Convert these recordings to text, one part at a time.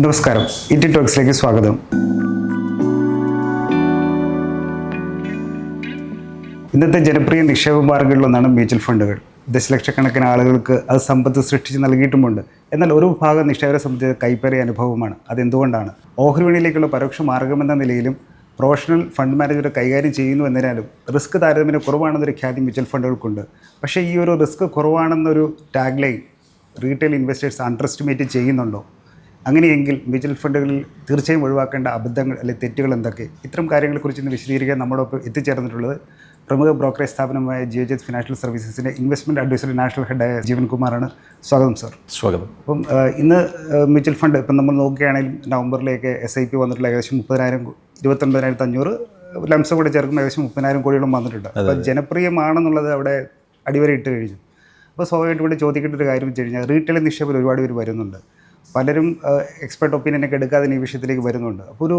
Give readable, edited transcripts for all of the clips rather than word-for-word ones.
നമസ്കാരം, ഇറ്റി ടോക്സിലേക്ക് സ്വാഗതം. ഇന്നത്തെ ജനപ്രിയ നിക്ഷേപ മാർഗ്ഗങ്ങളിലൊന്നാണ് മ്യൂച്വൽ ഫണ്ടുകൾ. ദശലക്ഷക്കണക്കിന് ആളുകൾക്ക് അത് സമ്പത്ത് സൃഷ്ടിച്ച് നൽകിയിട്ടുമുണ്ട്. എന്നാൽ ഒരു വിഭാഗം നിക്ഷേപകരെ സംബന്ധിച്ച് കൈപ്പേറിയ അനുഭവമാണ്. അതെന്തുകൊണ്ടാണ്? ഓഹരി വിപണിയിലേക്കുള്ള പരോക്ഷ മാർഗ്ഗമെന്ന നിലയിലും പ്രൊഫഷണൽ ഫണ്ട് മാനേജർ കൈകാര്യം ചെയ്യുന്നു എന്നതിനാലും റിസ്ക് താരതമ്യം കുറവാണെന്നൊരു ഖ്യാതി മ്യൂച്വൽ ഫണ്ടുകൾക്കുണ്ട്. പക്ഷേ ഈ ഒരു റിസ്ക് കുറവാണെന്നൊരു tag line retail investors underestimate ചെയ്യുന്നുണ്ടോ? അങ്ങനെയെങ്കിൽ മ്യൂച്വൽ ഫണ്ടുകളിൽ തീർച്ചയായും ഒഴിവാക്കേണ്ട അബദ്ധങ്ങൾ അല്ലെങ്കിൽ തെറ്റുകൾ എന്തൊക്കെ? ഇത്തരം കാര്യങ്ങളെക്കുറിച്ച് ഇന്ന് വിശദീകരിക്കാൻ നമ്മോടൊപ്പം എത്തിച്ചേർന്നിട്ടുള്ളത് പ്രമുഖ ബ്രോക്കറേജ് സ്ഥാപനമായ ജിയോജെറ്റ് ഫിനാൻഷ്യൽ സർവീസസിൻ്റെ ഇൻവെസ്റ്റ്മെൻറ്റ് അഡ്വൈസറി നാഷണൽ ഹെഡായ ജീവൻ കുമാറാണ്. സ്വാഗതം സർ. സ്വാഗതം. അപ്പം ഇന്ന് മ്യൂച്വൽ ഫണ്ട് ഇപ്പം നമ്മൾ നോക്കുകയാണെങ്കിൽ നവംബറിലേക്ക് SIP വന്നിട്ടുള്ള ഏകദേശം 29,500 ലംസം കൂടെ ചേർക്കുമ്പോൾ ഏകദേശം 30,000 കോടിയോളം വന്നിട്ടുണ്ട്. അപ്പോൾ ജനപ്രിയമാണെന്നുള്ളത് അവിടെ അടിവരയിട്ട് കഴിഞ്ഞു. അപ്പോൾ സ്വാഭാവികമായിട്ട് ഇവിടെ ചോദിക്കേണ്ട ഒരു കാര്യം വെച്ച് കഴിഞ്ഞാൽ റീറ്റെയിൽ നിക്ഷേപത്തിൽ ഒരുപാട് പേര് വരുന്നുണ്ട്. പലരും എക്സ്പെർട്ട് ഒപ്പീനിയനൊക്കെ എടുക്കാതെ ഈ വിഷയത്തിലേക്ക് വരുന്നുണ്ട്. അപ്പോൾ ഒരു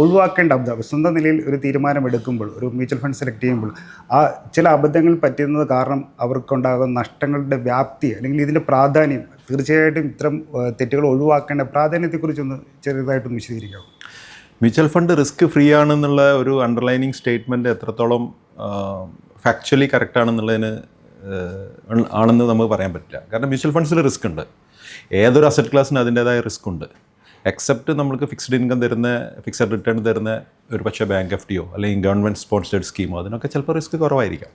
ഒഴിവാക്കേണ്ട അബദ്ധം, സ്വന്തം നിലയിൽ ഒരു തീരുമാനം എടുക്കുമ്പോൾ, ഒരു മ്യൂച്വൽ ഫണ്ട് സെലക്ട് ചെയ്യുമ്പോൾ ആ ചില അബദ്ധങ്ങൾ പറ്റുന്നത് കാരണം അവർക്കുണ്ടാകുന്ന നഷ്ടങ്ങളുടെ വ്യാപ്തി അല്ലെങ്കിൽ ഇതിൻ്റെ പ്രാധാന്യം, തീർച്ചയായിട്ടും ഇത്തരം തെറ്റുകൾ ഒഴിവാക്കേണ്ട പ്രാധാന്യത്തെക്കുറിച്ചൊന്ന് ചെറുതായിട്ടൊന്ന് വിശദീകരിക്കാം. മ്യൂച്വൽ ഫണ്ട് റിസ്ക് ഫ്രീ ആണെന്നുള്ള ഒരു അണ്ടർലൈനിങ് സ്റ്റേറ്റ്മെൻറ്റ് എത്രത്തോളം ഫാക്ച്വലി കറക്റ്റ് ആണെന്നുള്ളതിന് ആണെന്ന് നമുക്ക് പറയാൻ പറ്റില്ല. കാരണം മ്യൂച്വൽ ഫണ്ട്സിൽ റിസ്ക് ഉണ്ട്. ഏതൊരു അസറ്റ് ക്ലാസ്സിന് അതിൻ്റേതായ റിസ്ക് ഉണ്ട്. എക്സെപ്റ്റ് നമ്മൾക്ക് ഫിക്സ്ഡ് ഇൻകം തരുന്ന, ഫിക്സഡ് റിട്ടേൺ തരുന്ന ഒരു പക്ഷേ ബാങ്ക് FDയോ അല്ലെങ്കിൽ ഗവൺമെൻറ് സ്പോൺസേഡ് സ്കീമോ അതിനൊക്കെ ചിലപ്പോൾ റിസ്ക് കുറവായിരിക്കാം.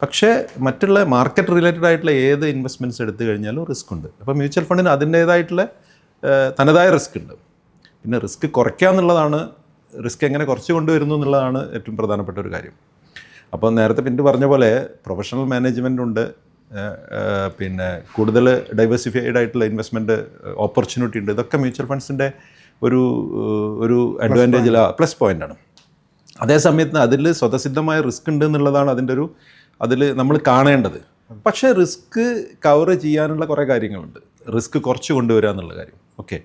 പക്ഷേ മറ്റുള്ള മാർക്കറ്റ് റിലേറ്റഡ് ആയിട്ടുള്ള ഏത് ഇൻവെസ്റ്റ്മെൻറ്റ്സ് എടുത്തു കഴിഞ്ഞാലും റിസ്ക് ഉണ്ട്. അപ്പോൾ മ്യൂച്വൽ ഫണ്ടിന് അതിൻ്റേതായിട്ടുള്ള തനതായ റിസ്ക് ഉണ്ട്. പിന്നെ റിസ്ക് കുറയ്ക്കുക എന്നുള്ളതാണ്, റിസ്ക് എങ്ങനെ കുറച്ച് കൊണ്ടുവരുന്നു എന്നുള്ളതാണ് ഏറ്റവും പ്രധാനപ്പെട്ട ഒരു കാര്യം. അപ്പോൾ നേരത്തെ പിന്നീട് പറഞ്ഞ പോലെ പ്രൊഫഷണൽ മാനേജ്മെൻ്റ് ഉണ്ട്, പിന്നെ കൂടുതൽ ഡൈവേഴ്സിഫൈഡ് ആയിട്ടുള്ള ഇൻവെസ്റ്റ്മെൻറ്റ് ഓപ്പർച്യൂണിറ്റി ഉണ്ട്. ഇതൊക്കെ മ്യൂച്വൽ ഫണ്ട്സിൻ്റെ ഒരു അഡ്വാൻറ്റേജ്, പ്ലസ് പോയിൻ്റാണ്. അതേസമയത്ത് അതിൽ സ്വതസിദ്ധമായ റിസ്ക് ഉണ്ട് എന്നുള്ളതാണ് അതിൽ നമ്മൾ കാണേണ്ടത്. പക്ഷേ റിസ്ക് കവർ ചെയ്യാനുള്ള കുറേ കാര്യങ്ങളുണ്ട്. റിസ്ക് കുറച്ച് കൊണ്ടുവരിക എന്നുള്ള കാര്യം. ഓക്കെ,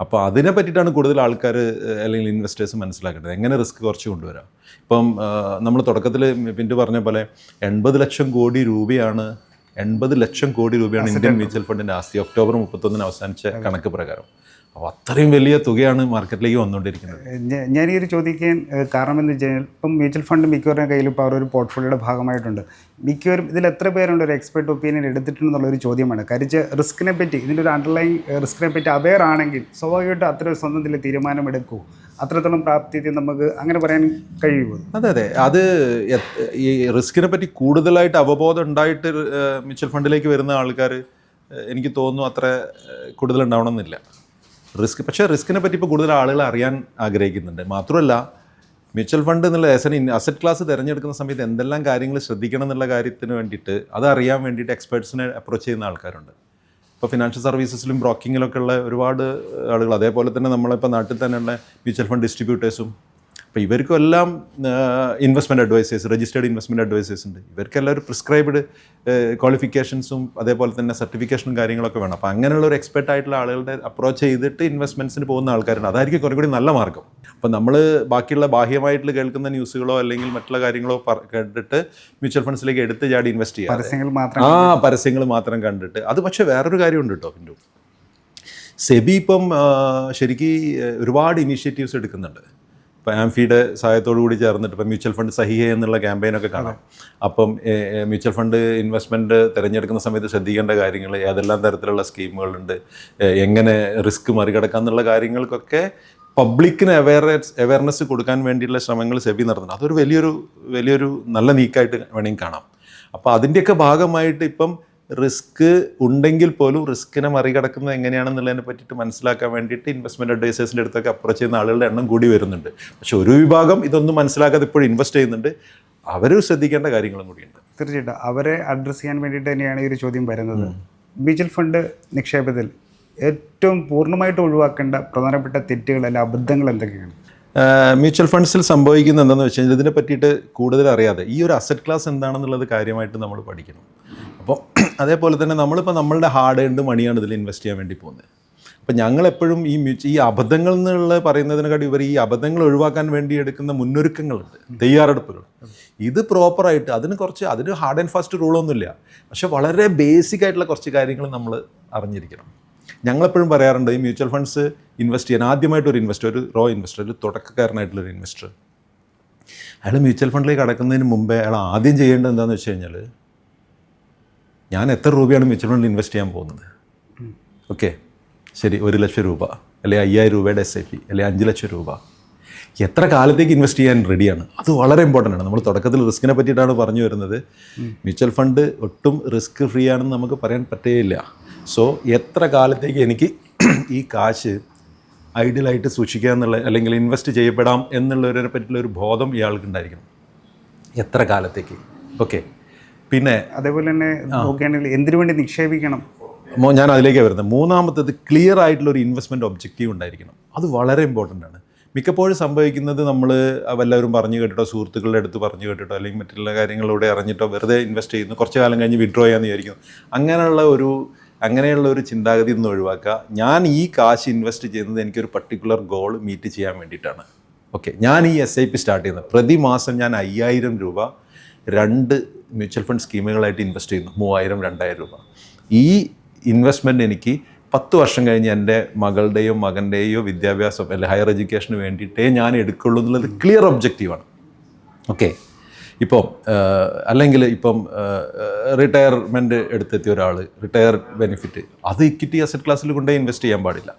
അപ്പോൾ അതിനെ പറ്റിയിട്ടാണ് കൂടുതൽ ആൾക്കാർ അല്ലെങ്കിൽ ഇൻവെസ്റ്റേഴ്സ് മനസ്സിലാക്കേണ്ടത്. എങ്ങനെ റിസ്ക് കുറച്ച് കൊണ്ടുവരാം. ഇപ്പം നമ്മൾ തുടക്കത്തിൽ പിന്നീട് പറഞ്ഞ പോലെ 80 ലക്ഷം കോടി രൂപയാണ് ഇന്ത്യൻ മ്യൂച്വൽ ഫണ്ടിൻ്റെ ആസ്തി ഒക്ടോബർ 31 അവസാനിച്ച കണക്ക് പ്രകാരം. അപ്പോൾ അത്രയും വലിയ തുകയാണ് മാർക്കറ്റിലേക്ക് വന്നുകൊണ്ടിരിക്കുന്നത്. ഞാൻ ഈ ഒരു ചോദിക്കാൻ കാരണം എന്ന് വെച്ച് കഴിഞ്ഞാൽ ഇപ്പം മ്യൂച്വൽ ഫണ്ട് മിക്കവരുടെ കയ്യിൽ ഇപ്പോൾ അവരൊരു പോർട്ട്ഫോളിയോയുടെ ഭാഗമായിട്ടുണ്ട്. മിക്കവരും ഇതിൽ എത്ര പേരുണ്ട് ഒരു എക്സ്പെർട്ട് ഒപ്പീനിയൻ എടുത്തിട്ടുണ്ടെന്നുള്ളൊരു ചോദ്യമാണ്. കരിച്ച് റിസ്കിനെ പറ്റി, ഇതിൻ്റെ ഒരു അണ്ടർലൈൻ റിസ്കിനെ പറ്റി അവെയർ ആണെങ്കിൽ സ്വാഭാവികമായിട്ടും അത്ര സ്വന്തം ഇതിൽ തീരുമാനമെടുക്കൂ. അത്രത്തോളം പ്രാപ്തി നമുക്ക് അങ്ങനെ പറയാൻ കഴിയുമോ? അതെ, അത് ഈ റിസ്കിനെ പറ്റി കൂടുതലായിട്ട് അവബോധം ഉണ്ടായിട്ട് മ്യൂച്വൽ ഫണ്ടിലേക്ക് വരുന്ന ആൾക്കാർ എനിക്ക് തോന്നുന്നു അത്ര കൂടുതൽ ഉണ്ടാവണമെന്നില്ല. പക്ഷേ റിസ്കിനെ പറ്റി ഇപ്പോൾ കൂടുതൽ ആളുകൾ അറിയാൻ ആഗ്രഹിക്കുന്നുണ്ട്. മാത്രമല്ല മ്യൂച്വൽ ഫണ്ട് എന്നുള്ള അസറ്റ് ക്ലാസ് തിരഞ്ഞെടുക്കുന്ന സമയത്ത് എന്തെല്ലാം കാര്യങ്ങൾ ശ്രദ്ധിക്കണം എന്നുള്ള കാര്യത്തിന് വേണ്ടിയിട്ട്, അതറിയാൻ വേണ്ടിയിട്ട് എക്സ്പേർട്സിനെ അപ്രോച്ച് ചെയ്യുന്ന ആൾക്കാരുണ്ട്. ഇപ്പോൾ ഫിനാൻഷ്യൽ സർവീസസിലും ബ്രോക്കിങ്ങിലൊക്കെ ഉള്ള ഒരുപാട് ആളുകൾ, അതേപോലെ തന്നെ നമ്മളിപ്പോൾ നാട്ടിൽ തന്നെയുള്ള മ്യൂച്വൽ ഫണ്ട് ഡിസ്ട്രിബ്യൂട്ടേഴ്സും, അപ്പോൾ ഇവർക്കും എല്ലാം investment advisers, registered investment advisers ഉണ്ട്. ഇവർക്കെല്ലാം ഒരു പ്രിസ്ക്രൈബ്ഡ് ക്വാളിഫിക്കേഷൻസും അതേപോലെ തന്നെ സർട്ടിഫിക്കേഷനും കാര്യങ്ങളൊക്കെ വേണം. അപ്പോൾ അങ്ങനെയുള്ള ഒരു എക്സ്പെർട്ട് ആയിട്ടുള്ള ആളുകളുടെ അപ്രോച്ച് ചെയ്തിട്ട് ഇൻവെസ്റ്റ്മെൻറ്റ്സിന് പോകുന്ന ആൾക്കാരുണ്ട്. അതായിരിക്കും കുറേ കൂടി നല്ല മാർഗ്ഗം. അപ്പോൾ നമ്മൾ ബാക്കിയുള്ള ബാഹ്യമായിട്ട് കേൾക്കുന്ന ന്യൂസുകളോ അല്ലെങ്കിൽ മറ്റുള്ള കാര്യങ്ങളോ കണ്ടിട്ട് മ്യൂച്വൽ ഫണ്ട്സിലേക്ക് എടുത്ത് ചാടി ഇൻവെസ്റ്റ് ചെയ്യുക, പരസ്യങ്ങൾ മാത്രം കണ്ടിട്ട്. അത് പക്ഷേ വേറൊരു കാര്യമുണ്ട് കേട്ടോ. പിന്നെ സെബി ഇപ്പം ശരിക്കും ഒരുപാട് ഇനീഷ്യേറ്റീവ്സ് എടുക്കുന്നുണ്ട്. ഇപ്പോൾ ആംഫിയുടെ സഹായത്തോടു കൂടി ചേർന്നിട്ട് ഇപ്പം മ്യൂച്വൽ ഫണ്ട് സഹിഹ എന്നുള്ള ക്യാമ്പയിനൊക്കെ കാണാം. അപ്പം മ്യൂച്വൽ ഫണ്ട് ഇൻവെസ്റ്റ്മെൻറ്റ് തിരഞ്ഞെടുക്കുന്ന സമയത്ത് ശ്രദ്ധിക്കേണ്ട കാര്യങ്ങൾ, ഏതെല്ലാം തരത്തിലുള്ള സ്കീമുകളുണ്ട്, എങ്ങനെ റിസ്ക് മറികടക്കാം എന്നുള്ള കാര്യങ്ങൾക്കൊക്കെ പബ്ലിക്കിന് അവയർനെസ് കൊടുക്കാൻ വേണ്ടിയുള്ള ശ്രമങ്ങൾ സെബി നടത്തുന്നത്. അതൊരു വലിയൊരു നല്ല നീക്കമായിട്ട് വേണമെങ്കിൽ കാണാം. അപ്പോൾ അതിൻ്റെയൊക്കെ ഭാഗമായിട്ട് ഇപ്പം റിസ്ക് ഉണ്ടെങ്കിൽ പോലും റിസ്കിനെ മറികടക്കുന്നത് എങ്ങനെയാണെന്നുള്ളതിനെ പറ്റിയിട്ട് മനസ്സിലാക്കാൻ വേണ്ടിയിട്ട് ഇൻവെസ്റ്റ്മെൻറ്റ് അഡ്വൈസേഴ്സിൻ്റെ അടുത്തൊക്കെ അപ്രോച്ച് ചെയ്യുന്ന ആളുകളുടെ എണ്ണം കൂടി വരുന്നുണ്ട്. പക്ഷെ ഒരു വിഭാഗം ഇതൊന്നും മനസ്സിലാക്കാതെ ഇപ്പോഴും ഇൻവെസ്റ്റ് ചെയ്യുന്നുണ്ട്. അവർ ശ്രദ്ധിക്കേണ്ട കാര്യങ്ങളും കൂടിയുണ്ട്. തീർച്ചയായിട്ടും അവരെ അഡ്രസ്സ് ചെയ്യാൻ വേണ്ടിയിട്ട് തന്നെയാണ് ഈ ഒരു ചോദ്യം വരുന്നത്. മ്യൂച്വൽ ഫണ്ട് നിക്ഷേപത്തിൽ ഏറ്റവും പൂർണ്ണമായിട്ട് ഒഴിവാക്കേണ്ട പ്രധാനപ്പെട്ട തെറ്റുകൾ അല്ല അബദ്ധങ്ങൾ എന്തൊക്കെയാണ്? മ്യൂച്വൽ ഫണ്ട്സിൽ സംഭവിക്കുന്നത് എന്താണെന്ന് വെച്ച് കഴിഞ്ഞാൽ ഇതിനെ പറ്റിയിട്ട് കൂടുതൽ അറിയാതെ ഈ ഒരു അസറ്റ് ക്ലാസ് എന്താണെന്നുള്ളത് കാര്യമായിട്ട് നമ്മൾ പഠിക്കണം. അപ്പോൾ അതേപോലെ തന്നെ നമ്മളിപ്പോൾ നമ്മളുടെ ഹാർഡ് ഏൺഡ് മണിയാണ് ഇതിൽ ഇൻവെസ്റ്റ് ചെയ്യാൻ വേണ്ടി പോകുന്നത്. അപ്പോൾ ഞങ്ങളെപ്പോഴും ഈ അബദ്ധങ്ങൾ എന്നുള്ള പറയുന്നതിനെക്കാട്ടി ഇവർ ഈ അബദ്ധങ്ങൾ ഒഴിവാക്കാൻ വേണ്ടി എടുക്കുന്ന മുന്നൊരുക്കങ്ങളുണ്ട്, തയ്യാറെടുപ്പുകൾ. ഇത് പ്രോപ്പറായിട്ട് അതിന് ഹാർഡ് ആൻഡ് ഫാസ്റ്റ് റൂളൊന്നുമില്ല. പക്ഷെ വളരെ ബേസിക് ആയിട്ടുള്ള കുറച്ച് കാര്യങ്ങൾ നമ്മൾ അറിഞ്ഞിരിക്കണം. ഞങ്ങളെപ്പോഴും പറയാറുണ്ട് ഈ മ്യൂച്വൽ ഫണ്ട്സ് ഇൻവെസ്റ്റ് ചെയ്യാൻ ആദ്യമായിട്ട് ഒരു ഇൻവെസ്റ്റർ, ഒരു റോ ഇൻവെസ്റ്റർ, ഒരു തുടക്കക്കാരനായിട്ടുള്ളൊരു ഇൻവെസ്റ്റർ, അയാൾ മ്യൂച്വൽ ഫണ്ടിലേക്ക് കടക്കുന്നതിന് മുമ്പേ അയാൾ ആദ്യം ചെയ്യേണ്ടത് എന്താണെന്ന് വെച്ച് കഴിഞ്ഞാൽ, ഞാൻ എത്ര രൂപയാണ് മ്യൂച്വൽ ഫണ്ടിൽ ഇൻവെസ്റ്റ് ചെയ്യാൻ പോകുന്നത്? ഓക്കെ, ശരി, 1 ലക്ഷം രൂപ അല്ലെങ്കിൽ 5000 രൂപയുടെ SIP അല്ലെങ്കിൽ 5 ലക്ഷം രൂപ എത്ര കാലത്തേക്ക് ഇൻവെസ്റ്റ് ചെയ്യാൻ റെഡിയാണ്? അത് വളരെ ഇമ്പോർട്ടൻ്റ് ആണ്. നമ്മൾ തുടക്കത്തിൽ റിസ്കിനെ പറ്റിയിട്ടാണ് പറഞ്ഞു വരുന്നത്. മ്യൂച്വൽ ഫണ്ട് ഒട്ടും റിസ്ക് ഫ്രീ ആണെന്ന് നമുക്ക് പറയാൻ പറ്റുകയില്ല. സോ എത്ര കാലത്തേക്ക് എനിക്ക് ഈ കാശ് ഐഡിയലായിട്ട് സൂക്ഷിക്കുക എന്നുള്ള, അല്ലെങ്കിൽ ഇൻവെസ്റ്റ് ചെയ്യപ്പെടാം എന്നുള്ളവരെ പറ്റിയുള്ള ഒരു ബോധം ഇയാൾക്ക് ഉണ്ടായിരിക്കണം. എത്ര കാലത്തേക്ക്? ഓക്കെ. പിന്നെ അതേപോലെ തന്നെ നോക്കുകയാണെങ്കിൽ എന്തിനു വേണ്ടി നിക്ഷേപിക്കണം, ഞാൻ അതിലേക്കാണ് വരുന്നത്. മൂന്നാമത്തേത് ക്ലിയർ ആയിട്ടുള്ളൊരു ഇൻവെസ്റ്റ്മെൻറ്റ് ഒബ്ജക്റ്റീവ് ഉണ്ടായിരിക്കണം. അത് വളരെ ഇമ്പോർട്ടൻ്റ് ആണ്. മിക്കപ്പോഴും സംഭവിക്കുന്നത് നമ്മൾ വല്ലവരും പറഞ്ഞു കേട്ടിട്ടോ, സുഹൃത്തുക്കളുടെ അടുത്ത് പറഞ്ഞു കേട്ടിട്ടോ, അല്ലെങ്കിൽ മറ്റുള്ള കാര്യങ്ങളിലൂടെ അറിഞ്ഞിട്ടോ വെറുതെ ഇൻവെസ്റ്റ് ചെയ്യുന്നു, കുറച്ച് കാലം കഴിഞ്ഞ് വിഡ്രോ ചെയ്യാമെന്ന് വിചാരിക്കുന്നു. അങ്ങനെയുള്ള ഒരു ചിന്താഗതി ഒന്ന് ഒഴിവാക്കുക. ഞാൻ ഈ കാശ് ഇൻവെസ്റ്റ് ചെയ്യുന്നത് എനിക്കൊരു പർട്ടിക്കുലർ ഗോൾ മീറ്റ് ചെയ്യാൻ വേണ്ടിയിട്ടാണ്. ഓക്കെ, ഞാൻ ഈ SIP സ്റ്റാർട്ട് ചെയ്യുന്നത് പ്രതിമാസം ഞാൻ 5000 രൂപ 2 മ്യൂച്വൽ ഫണ്ട് സ്കീമുകളായിട്ട് ഇൻവെസ്റ്റ് ചെയ്യുന്നു. 3000, 2000 രൂപ. ഈ ഇൻവെസ്റ്റ്മെൻറ്റ് എനിക്ക് 10 വർഷം കഴിഞ്ഞ് എൻ്റെ മകളുടെയോ മകൻ്റെയോ വിദ്യാഭ്യാസം അല്ലെങ്കിൽ ഹയർ എഡ്യൂക്കേഷന് വേണ്ടിയിട്ടേ ഞാൻ എടുക്കുള്ളൂ എന്നുള്ളത് ക്ലിയർ ഒബ്ജക്റ്റീവാണ്. ഓക്കെ. അല്ലെങ്കിൽ റിട്ടയർമെൻറ്റ് എടുത്തെത്തിയ ഒരാൾ റിട്ടയർ ബെനിഫിറ്റ്, അത് ഇക്വിറ്റി അസറ്റ് ക്ലാസ്സിൽ കൊണ്ടുപോയി ഇൻവെസ്റ്റ് ചെയ്യാൻ പാടില്ല,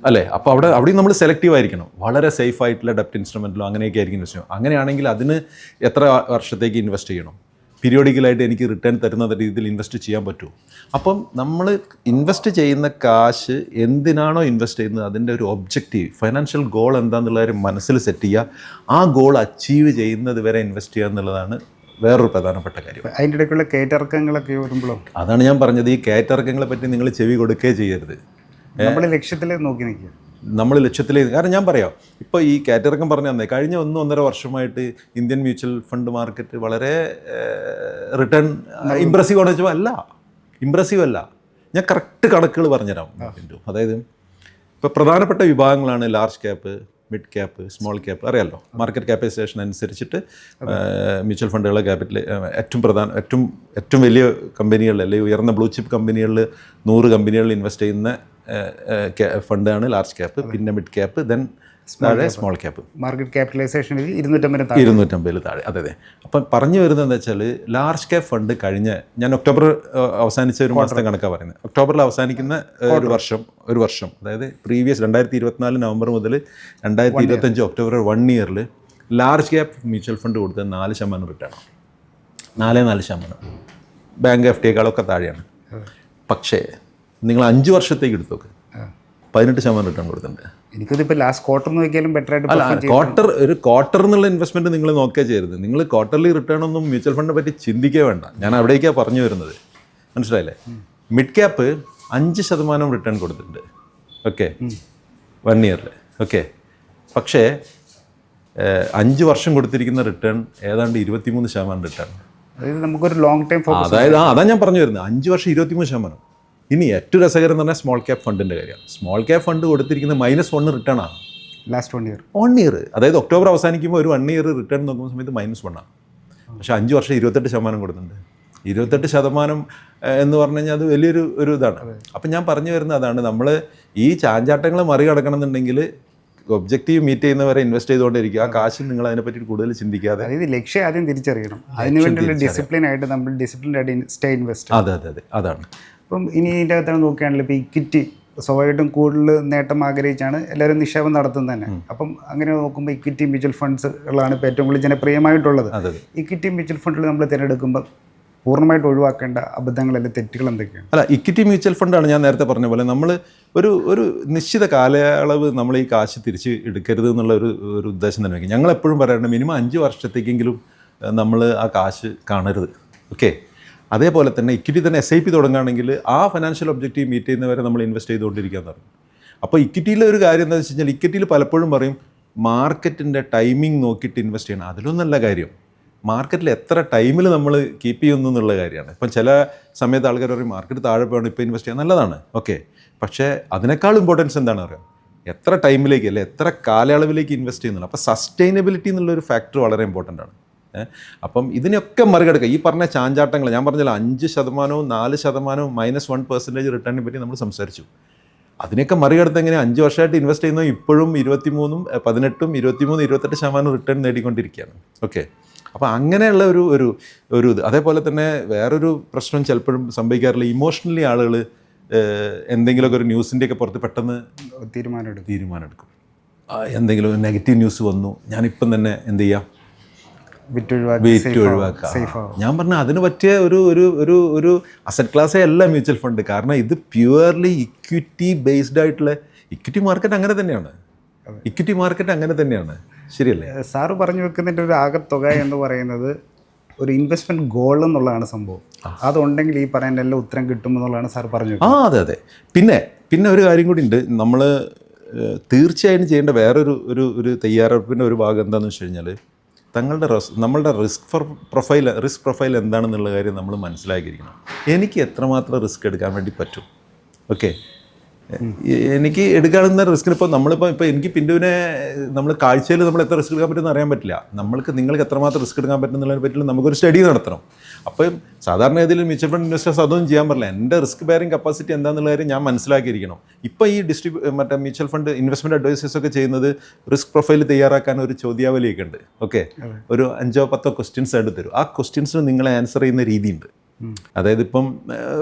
അല്ലേ? അപ്പോൾ അവിടെയും നമ്മൾ സെലക്റ്റീവ് ആയിരിക്കണം. വളരെ സേഫ് ആയിട്ടുള്ള ഡെപ്റ്റ് ഇൻസ്ട്രുമെൻറ്റിലോ അങ്ങനെയൊക്കെ ആയിരിക്കും ഇൻവെസ്റ്റ് ചെയ്യണം. അങ്ങനെയാണെങ്കിൽ അതിന് എത്ര വർഷത്തേക്ക് ഇൻവെസ്റ്റ് ചെയ്യണം? പീരിയോഡിക്കലായിട്ട് എനിക്ക് റിട്ടേൺ തരുന്ന രീതിയിൽ ഇൻവെസ്റ്റ് ചെയ്യാൻ പറ്റുമോ? അപ്പം നമ്മൾ ഇൻവെസ്റ്റ് ചെയ്യുന്ന കാശ് എന്തിനാണോ ഇൻവെസ്റ്റ് ചെയ്യുന്നത് അതിൻ്റെ ഒരു ഒബ്ജക്റ്റീവ്, ഫൈനാൻഷ്യൽ ഗോൾ എന്താണെന്നുള്ള കാര്യം മനസ്സിൽ സെറ്റ് ചെയ്യുക. ആ ഗോൾ അച്ചീവ് ചെയ്യുന്നത് വരെ ഇൻവെസ്റ്റ് ചെയ്യുക എന്നുള്ളതാണ് വേറൊരു പ്രധാനപ്പെട്ട കാര്യം. അതിൻ്റെ ഇടയ്ക്കുള്ള കയറ്റിറക്കങ്ങളൊക്കെ വരുമ്പോഴോ, അതാണ് ഞാൻ പറഞ്ഞത്, ഈ കയറ്റിറക്കങ്ങളെ പറ്റി നിങ്ങൾ ചെവി കൊടുക്കുകയേ ചെയ്യരുത്. നമ്മൾ ലക്ഷ്യത്തിൽ നോക്കി നിൽക്കുക. നമ്മൾ ലക്ഷ്യത്തിലേക്ക്, കാരണം ഞാൻ പറയാം, ഇപ്പോൾ ഈ കയറ്റിറക്കം പറഞ്ഞു തന്നെ കഴിഞ്ഞ 1-1.5 വർഷമായിട്ട് ഇന്ത്യൻ മ്യൂച്വൽ ഫണ്ട് മാർക്കറ്റ് വളരെ റിട്ടേൺ ഇമ്പ്രസീവ് ആണെന്ന് വെച്ചാൽ ഇമ്പ്രസീവ് അല്ല. ഞാൻ കറക്റ്റ് കണക്കുകൾ പറഞ്ഞുതരാം. അതായത് ഇപ്പോൾ പ്രധാനപ്പെട്ട വിഭാഗങ്ങളാണ് large cap, mid cap, small cap. അറിയാമല്ലോ, മാർക്കറ്റ് ക്യാപിറ്റലൈസേഷൻ അനുസരിച്ചിട്ട് മ്യൂച്വൽ ഫണ്ടുകളെ ഏറ്റവും വലിയ കമ്പനികളിൽ, അല്ലെങ്കിൽ ഉയർന്ന ബ്ലൂ ചിപ്പ് കമ്പനികളിൽ 100 കമ്പനികളിൽ ഇൻവെസ്റ്റ് ചെയ്യുന്ന ഫണ്ടാണ് ലാർജ് ക്യാപ്പ്, പിന്നെ mid cap, then small cap. Market ക്യാപിറ്റലൈസേഷനിൽ 250 താഴെ. അതെ. അപ്പം പറഞ്ഞു വരുന്നത് എന്താ വെച്ചാൽ, ലാർജ് ക്യാപ്പ് ഫണ്ട് ഞാൻ ഒക്ടോബർ അവസാനിച്ച ഒരു മാസത്തെ കണക്കാണ് പറയുന്നത്. ഒക്ടോബറിൽ അവസാനിക്കുന്ന ഒരു വർഷം, അതായത് പ്രീവിയസ് 2024 നവംബർ മുതൽ 2025 ഒക്ടോബർ 1 ഇയറിൽ ലാർജ് ക്യാപ്പ് മ്യൂച്വൽ ഫണ്ട് കൊടുത്തത് 4% റിട്ടേൺ, 4% ബാങ്ക് FD താഴെയാണ്. പക്ഷേ നിങ്ങൾ 5 വർഷത്തേക്ക് എടുത്തു നോക്ക്, 18% റിട്ടേൺ കൊടുത്തിട്ടുണ്ട്. എനിക്കതിപ്പോൾ ലാസ്റ്റ് ക്വാർട്ടർ നോക്കിയാലും ബെറ്റർ ആയിട്ട്. അല്ല, ക്വാർട്ടർ എന്നുള്ള ഇൻവെസ്റ്റ്മെൻറ്റ് നിങ്ങൾ നോക്കുക ചെയ്യരുത്. നിങ്ങൾ ക്വാർട്ടർലി റിട്ടേൺ ഒന്നും മ്യൂച്വൽ ഫണ്ടിനെ പറ്റി ചിന്തിക്കുക വേണ്ട. ഞാൻ അവിടേക്കാണ് പറഞ്ഞു വരുന്നത്, മനസ്സിലായില്ലേ? മിഡ് ക്യാപ്പ് 5% റിട്ടേൺ കൊടുത്തിട്ടുണ്ട്. ഓക്കെ, 1 ഇയറിൽ. ഓക്കെ, പക്ഷേ 5 വർഷം കൊടുത്തിരിക്കുന്ന റിട്ടേൺ ഏതാണ്ട് 23% റിട്ടേൺ. അതായത് നമുക്കൊരു ലോങ് ടൈം ഫോക്കസ്. അതായത് അതാണ് ഞാൻ പറഞ്ഞു വരുന്നത്, 5 വർഷം 23%. ഇനി ഏറ്റവും രസകരം എന്ന് പറഞ്ഞാൽ സ്മോൾ ക്യാപ്പ് ഫണ്ടിൻ്റെ കാര്യമാണ്. സ്മോൾ ക്യാപ്പ് ഫണ്ട് കൊടുത്തിരിക്കുന്ന -1 റിട്ടേൺ ആണ് ലാസ്റ്റ് 1 ഇയർ. 1 ഇയർ, അതായത് ഒക്ടോബർ അവസാനിക്കുമ്പോൾ ഒരു 1 ഇയർ റിട്ടേൺ നോക്കുന്ന സമയത്ത് -1 ആണ്. പക്ഷേ 5 വർഷം 28% കൊടുക്കുന്നുണ്ട്. 28% എന്ന് പറഞ്ഞു കഴിഞ്ഞാൽ അത് വലിയൊരു ഇതാണ്. അപ്പം ഞാൻ പറഞ്ഞു വരുന്നത് അതാണ്, നമ്മൾ ഈ ചാഞ്ചാട്ടങ്ങളെ മറികടക്കണം എന്നുണ്ടെങ്കിൽ ഒബ്ജക്റ്റീവ് മീറ്റ് ചെയ്യുന്നവരെ ഇൻവെസ്റ്റ് ചെയ്തുകൊണ്ടിരിക്കുക. ആ കാശിൽ നിങ്ങൾ അതിനെപ്പറ്റി കൂടുതൽ ചിന്തിക്കാതെ, അതായത് ലക്ഷ്യം ആദ്യം തിരിച്ചറിയണം. അതിനുവേണ്ടിയുള്ള ഡിസിപ്ലിനായിട്ട് നമ്മൾ സ്റ്റേ ഇൻവെസ്റ്റ്. അതെ, അതാണ്. അപ്പം ഇനി ഇതിൻ്റെ അകത്താണ് നോക്കുകയാണെങ്കിൽ ഇപ്പോൾ ഇക്വിറ്റി സ്വാഭാവികമായിട്ടും കൂടുതൽ നേട്ടം ആഗ്രഹിച്ചാണ് എല്ലാവരും നിക്ഷേപം നടത്തുന്നത് തന്നെ. അപ്പം അങ്ങനെ നോക്കുമ്പോൾ ഇക്വിറ്റി മ്യൂച്വൽ ഫണ്ട്സുകളാണ് ഇപ്പോൾ ഏറ്റവും കൂടുതൽ ജനപ്രിയമായിട്ടുള്ളത്. ഇക്വിറ്റി മ്യൂച്വൽ ഫണ്ടിൽ നമ്മൾ തിരഞ്ഞെടുക്കുമ്പോൾ പൂർണ്ണമായിട്ട് ഒഴിവാക്കേണ്ട അബദ്ധങ്ങളല്ല, തെറ്റുകൾ എന്തൊക്കെയാണ്? അല്ല, ഇക്വിറ്റി മ്യൂച്വൽ ഫണ്ടാണ് ഞാൻ നേരത്തെ പറഞ്ഞ പോലെ നമ്മൾ ഒരു നിശ്ചിത കാലയളവ് നമ്മൾ ഈ കാശ് തിരിച്ച് എടുക്കരുത് എന്നുള്ള ഒരു ഉദ്ദേശം തന്നെ വയ്ക്കും. ഞങ്ങളെപ്പോഴും പറയാറുണ്ട്, മിനിമം 5 വർഷത്തേക്കെങ്കിലും നമ്മൾ ആ കാശ് കാണരുത്. ഓക്കെ, അതേപോലെ തന്നെ ഇക്വിറ്റി തന്നെ SIP തുടങ്ങുകയാണെങ്കിൽ ആ ഫൈനാൻഷ്യൽ ഒബ്ജക്റ്റീവ് മീറ്റ് ചെയ്യുന്നവരെ നമ്മൾ ഇൻവെസ്റ്റ് ചെയ്തുകൊണ്ടിരിക്കുക എന്ന് പറഞ്ഞു. അപ്പോൾ ഇക്വിറ്റിയിലെ ഒരു കാര്യം എന്താണെന്ന് വെച്ച് കഴിഞ്ഞാൽ, ഇക്വിറ്റിയിൽ പലപ്പോഴും പറയും മാർക്കറ്റിൻ്റെ ടൈമിംഗ് നോക്കിയിട്ട് ഇൻവെസ്റ്റ് ചെയ്യണം. അതിലൊന്നല്ല കാര്യം, മാർക്കറ്റിൽ എത്ര ടൈമിൽ നമ്മൾ കീപ്പ് ചെയ്യുന്നു എന്നുള്ള കാര്യമാണ്. ഇപ്പം ചില സമയത്ത് ആൾക്കാർ പറയും മാർക്കറ്റ് താഴെ പോകണം, ഇപ്പോൾ ഇൻവെസ്റ്റ് ചെയ്യാൻ നല്ലതാണ്. ഓക്കെ, പക്ഷേ അതിനേക്കാൾ ഇമ്പോർട്ടൻസ് എന്താണ് അറിയാം, എത്ര ടൈമിലേക്ക് അല്ലെ എത്ര കാലയളവിലേക്ക് ഇൻവെസ്റ്റ് ചെയ്യുന്നുള്ളൂ. അപ്പോൾ സസ്റ്റൈനബിലിറ്റി എന്നുള്ളൊരു ഫാക്ടർ വളരെ ഇമ്പോർട്ടൻ്റ് ആണ്. അപ്പം ഇതിനൊക്കെ മറികടക്കുക. ഈ പറഞ്ഞ ചാഞ്ചാട്ടങ്ങൾ ഞാൻ പറഞ്ഞല്ലോ, 5%, 4%, -1% റിട്ടേണിനെ പറ്റി നമ്മൾ സംസാരിച്ചു. അതിനെയൊക്കെ മറികടത്ത് എങ്ങനെ 5 വർഷമായിട്ട് ഇൻവെസ്റ്റ് ചെയ്യുന്നത് ഇപ്പോഴും 28% റിട്ടേൺ നേടിക്കൊണ്ടിരിക്കുകയാണ്. ഓക്കെ, അപ്പോൾ അങ്ങനെയുള്ള ഒരു ഇത്. അതേപോലെ തന്നെ വേറൊരു പ്രശ്നം ചിലപ്പോഴും സംഭവിക്കാറില്ല, ഇമോഷണലി ആളുകൾ എന്തെങ്കിലുമൊക്കെ ഒരു ന്യൂസിൻ്റെയൊക്കെ പുറത്ത് പെട്ടെന്ന് തീരുമാനമെടുക്കും. എന്തെങ്കിലും നെഗറ്റീവ് ന്യൂസ് വന്നു, ഞാനിപ്പം തന്നെ എന്ത് ചെയ്യാം, വിറ്റ് ഒഴിവാക്കാം. ഞാൻ പറഞ്ഞ അതിന് പറ്റിയ ഒരു അസറ്റ് ക്ലാസ്സേ അല്ല മ്യൂച്വൽ ഫണ്ട്. കാരണം ഇത് പ്യുവർലി ഇക്വിറ്റി ബേസ്ഡ് ആയിട്ടുള്ള ഇക്വിറ്റി മാർക്കറ്റ് അങ്ങനെ തന്നെയാണ്. ശരിയല്ലേ? സാറ് പറഞ്ഞു വെക്കുന്നതിൻ്റെ ഒരു ആകത്തുക എന്ന് പറയുന്നത് ഒരു ഇൻവെസ്റ്റ്മെൻറ്റ് ഗോൾ എന്നുള്ളതാണ് സംഭവം. അതുണ്ടെങ്കിൽ ഈ പറയുന്ന എല്ലാം ഉത്തരം കിട്ടുമെന്നുള്ളതാണ് സാർ പറഞ്ഞു. അതെ. പിന്നെ ഒരു കാര്യം കൂടി ഉണ്ട്. നമ്മൾ തീർച്ചയായും ചെയ്യേണ്ട വേറൊരു തയ്യാറെടുപ്പിൻ്റെ ഒരു ഭാഗം എന്താണെന്ന് വെച്ച് കഴിഞ്ഞാൽ, നമ്മളുടെ റിസ്ക് പ്രൊഫൈൽ എന്താണെന്നുള്ള കാര്യം നമ്മൾ മനസ്സിലാക്കിയിരിക്കണം. എനിക്ക് എത്രമാത്രം റിസ്ക് എടുക്കാൻ വേണ്ടി പറ്റും. ഓക്കെ, എനിക്ക് എടുക്കാവുന്ന റിസ്കിന് ഇപ്പോൾ എനിക്ക് പിന്തുവിനെ നമ്മൾ കാഴ്ചയിൽ നമ്മൾ എത്ര റിസ്ക് എടുക്കാൻ പറ്റുമെന്ന് അറിയാൻ പറ്റില്ല. നിങ്ങൾക്ക് എത്രമാത്രം റിസ്ക് എടുക്കാൻ പറ്റുന്നതിനെ പറ്റില്ല നമുക്കൊരു സ്റ്റഡി നടത്തണം. അപ്പം സാധാരണ ഇതിൽ മ്യൂച്വൽ ഫണ്ട് ഇൻവെസ്റ്റേഴ്സ് അതൊന്നും ചെയ്യാൻ പറ്റില്ല. എൻ്റെ റിസ്ക് ബെയറിംഗ് കപ്പാസിറ്റി എന്താണെന്നുള്ള കാര്യം ഞാൻ മനസ്സിലാക്കിയിരിക്കണം. ഇപ്പോൾ ഈ മ്യൂച്വൽ ഫണ്ട് ഇൻവെസ്റ്റ്മെൻറ്റ് അഡ്വൈസേഴ്സൊക്കെ ചെയ്യുന്നത് റിസ്ക് പ്രൊഫൈൽ തയ്യാറാക്കാൻ ഒരു ചോദ്യാവലിയൊക്കെ ഉണ്ട്. ഓക്കെ, ഒരു 5-10 ക്വസ്റ്റ്യൻസ് ആയിട്ട് തരും. ആ ക്വസ്റ്റ്യൻസിന് നിങ്ങളെ ആൻസർ ചെയ്യുന്ന രീതിയുണ്ട്. അതായത് ഇപ്പം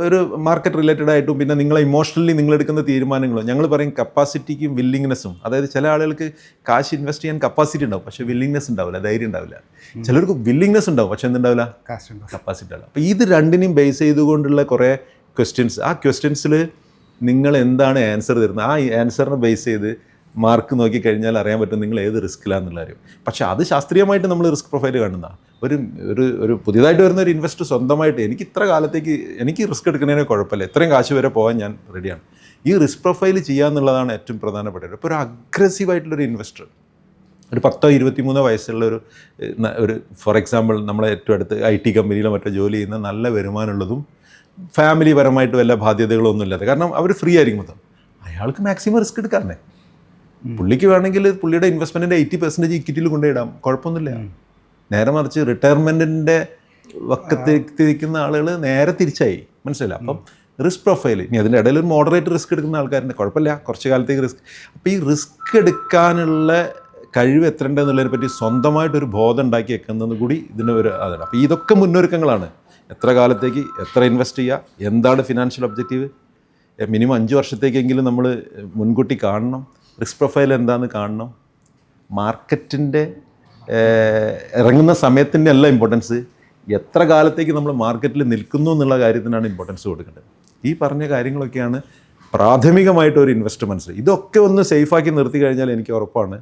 ഒരു മാർക്കറ്റ് റിലേറ്റഡ് ആയിട്ടും പിന്നെ നിങ്ങളെ ഇമോഷണലി നിങ്ങളെടുക്കുന്ന തീരുമാനങ്ങളും, ഞങ്ങൾ പറയും കപ്പാസിറ്റിക്കും വില്ലിങ്നെസ്സും. അതായത് ചില ആളുകൾക്ക് കാശ് ഇൻവെസ്റ്റ് ചെയ്യാൻ കപ്പാസിറ്റി ഉണ്ടാവും, പക്ഷേ വില്ലിങ്നെസ് ഉണ്ടാവില്ല, ധൈര്യം ഉണ്ടാവില്ല. ചിലർക്ക് വില്ലിങ്നെസ് ഉണ്ടാവും, പക്ഷേ എന്തുണ്ടാവില്ല, കപ്പാസിറ്റി ഉണ്ടാവില്ല. അപ്പോൾ ഇത് രണ്ടിനെയും ബേസ് ചെയ്തുകൊണ്ടുള്ള കുറേ ക്വസ്റ്റ്യൻസ്, ആ ക്വസ്റ്റ്യൻസിൽ നിങ്ങൾ എന്താണ് ആൻസർ തരുന്നത്, ആ ആൻസറിനെ ബേസ് ചെയ്ത് മാർക്ക് നോക്കിക്കഴിഞ്ഞാൽ അറിയാൻ പറ്റും നിങ്ങൾ ഏത് റിസ്ക്കിലാന്നുള്ള കാര്യം. പക്ഷേ അത് ശാസ്ത്രീയമായിട്ട് നമ്മൾ റിസ്ക് പ്രൊഫൈൽ കാണുന്ന ഒരു പുതിയതായിട്ട് വരുന്ന ഒരു ഇൻവെസ്റ്റർ സ്വന്തമായിട്ട് എനിക്ക് ഇത്ര കാലത്തേക്ക് എനിക്ക് റിസ്ക് എടുക്കുന്നതിന് കുഴപ്പമില്ല, ഇത്രയും കാശ് വരെ പോകാൻ ഞാൻ റെഡിയാണ്, ഈ റിസ്ക് പ്രൊഫൈൽ ചെയ്യുക എന്നുള്ളതാണ് ഏറ്റവും പ്രധാനപ്പെട്ടത്. ഇപ്പോൾ ഒരു അഗ്രസീവായിട്ടുള്ളൊരു ഇൻവെസ്റ്റർ, ഒരു 10-23 വയസ്സുള്ള ഒരു ഫോർ എക്സാമ്പിൾ നമ്മളെ ഏറ്റവും അടുത്ത് IT കമ്പനിയിലോ മറ്റോ ജോലി ചെയ്യുന്ന നല്ല വരുമാനമുള്ളതും ഫാമിലി പരമായിട്ട് വല്ല ബാധ്യതകളൊന്നും ഇല്ലാതെ, കാരണം അവർ ഫ്രീ ആയിരിക്കും മൊത്തം, അയാൾക്ക് മാക്സിമം റിസ്ക് എടുക്കാറുണ്ട്. പുള്ളിക്ക് വേണമെങ്കിൽ പുള്ളിയുടെ ഇൻവെസ്റ്റ്മെൻറ്റിൻ്റെ 80% ഇക്വിറ്റിയിൽ കൊണ്ടുപോയിടാം, കുഴപ്പമൊന്നുമില്ല. നേരെ മറിച്ച് റിട്ടയർമെൻറ്റിൻ്റെ വക്കത്തിരിക്കുന്ന ആളുകൾ നേരെ തിരിച്ചായി, മനസ്സിലായില്ല. അപ്പം റിസ്ക് പ്രൊഫൈൽ, ഇനി അതിൻ്റെ ഇടയിൽ ഒരു മോഡറേറ്റ് റിസ്ക് എടുക്കുന്ന ആൾക്കാരുണ്ട്, കുഴപ്പമില്ല, കുറച്ച് കാലത്തേക്ക് റിസ്ക്. അപ്പോൾ ഈ റിസ്ക് എടുക്കാനുള്ള കഴിവ് എത്ര ഉണ്ടെന്നുള്ളതിനെ പറ്റി സ്വന്തമായിട്ടൊരു ബോധം ഉണ്ടാക്കി വെക്കുന്നത് കൂടി ഇതിന് അതാണ്. അപ്പോൾ ഇതൊക്കെ മുന്നൊരുക്കങ്ങളാണ്. എത്ര കാലത്തേക്ക് എത്ര ഇൻവെസ്റ്റ് ചെയ്യുക, എന്താണ് ഫിനാൻഷ്യൽ ഒബ്ജക്റ്റീവ്, മിനിമം 5 വർഷത്തേക്കെങ്കിലും നമ്മൾ മുൻകൂട്ടി കാണണം, റിസ്ക് പ്രൊഫൈൽ എന്താണെന്ന് കാണണം, മാർക്കറ്റിൻ്റെ ഇറങ്ങുന്ന സമയത്തിൻ്റെ അല്ല ഇമ്പോർട്ടൻസ്, എത്ര കാലത്തേക്ക് നമ്മൾ മാർക്കറ്റിൽ നിൽക്കുന്നു എന്നുള്ള കാര്യത്തിനാണ് ഇമ്പോർട്ടൻസ് കൊടുക്കേണ്ടത്. ഈ പറഞ്ഞ കാര്യങ്ങളൊക്കെയാണ് പ്രാഥമികമായിട്ട് ഒരു ഇൻവെസ്റ്റ്മെൻറ്റ്സ്. ഇതൊക്കെ ഒന്ന് സേഫാക്കി നിർത്തി കഴിഞ്ഞാൽ എനിക്ക് ഉറപ്പാണ്